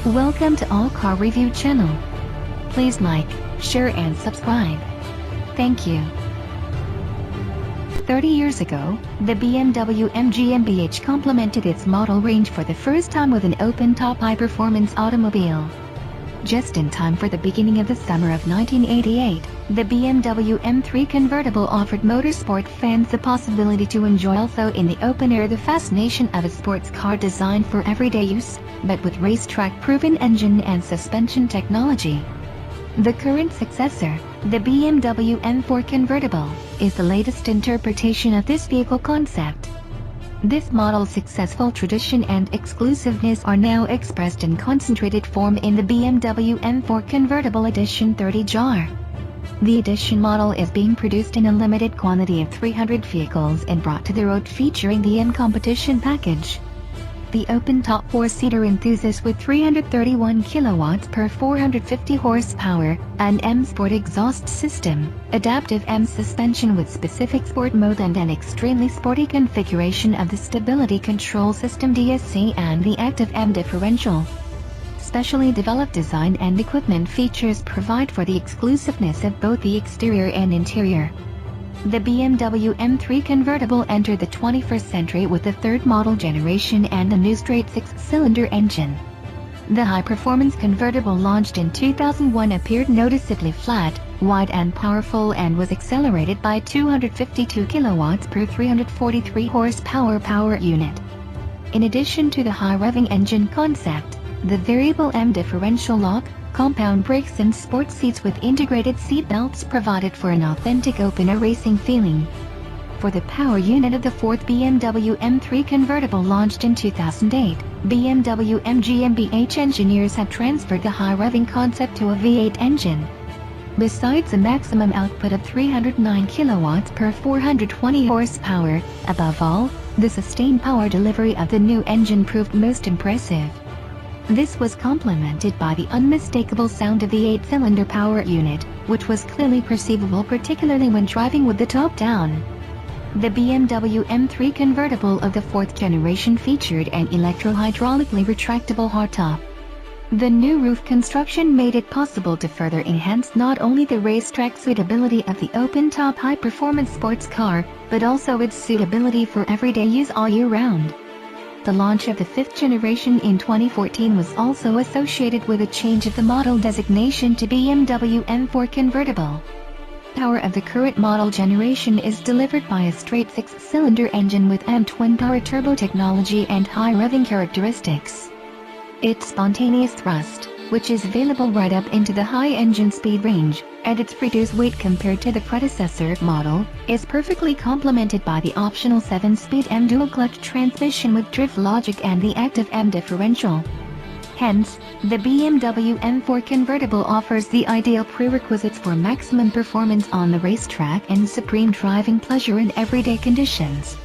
Welcome to All Car Review channel. Please like, share and subscribe. Thank you. 30 years ago, the BMW M GmbH complemented its model range for the first time with an open-top high-performance automobile. Just in time for the beginning of the summer of 1988, the BMW M3 Convertible offered motorsport fans the possibility to enjoy also in the open air the fascination of a sports car designed for everyday use, but with racetrack-proven engine and suspension technology. The current successor, the BMW M4 Convertible, is the latest interpretation of this vehicle concept. This model's successful tradition and exclusiveness are now expressed in concentrated form in the BMW M4 Convertible Edition 30 Jahre. The Edition model is being produced in a limited quantity of 300 vehicles and brought to the road featuring the M Competition package. The open-top four-seater enthuses with 331 kilowatts per 450 horsepower, an M Sport exhaust system, adaptive M suspension with specific sport mode and an extremely sporty configuration of the stability control system DSC and the active M differential. Specially developed design and equipment features provide for the exclusiveness of both the exterior and interior. The BMW M3 Convertible entered the 21st century with the third model generation and a new straight six-cylinder engine. The high-performance convertible launched in 2001 appeared noticeably flat, wide and powerful and was accelerated by 252 kilowatts per 343 horsepower power unit. In addition to the high-revving engine concept, the variable M differential lock, compound brakes and sport seats with integrated seat belts provided for an authentic open-air racing feeling. For the power unit of the fourth BMW M3 Convertible launched in 2008, BMW M GmbH engineers have transferred the high-revving concept to a V8 engine. Besides a maximum output of 309 kilowatts per 420 horsepower, above all, the sustained power delivery of the new engine proved most impressive. This was complemented by the unmistakable sound of the 8-cylinder power unit, which was clearly perceivable particularly when driving with the top down. The BMW M3 Convertible of the fourth generation featured an electro-hydraulically retractable hardtop. The new roof construction made it possible to further enhance not only the racetrack suitability of the open-top high-performance sports car, but also its suitability for everyday use all year round. The launch of the fifth generation in 2014 was also associated with a change of the model designation to BMW M4 Convertible. Power of the current model generation is delivered by a straight six-cylinder engine with M twin-power turbo technology and high revving characteristics. Its spontaneous thrust, which is available right up into the high engine speed range, and its reduced weight compared to the predecessor model, is perfectly complemented by the optional 7-speed M dual-clutch transmission with drift logic and the active M differential. Hence, the BMW M4 Convertible offers the ideal prerequisites for maximum performance on the racetrack and supreme driving pleasure in everyday conditions.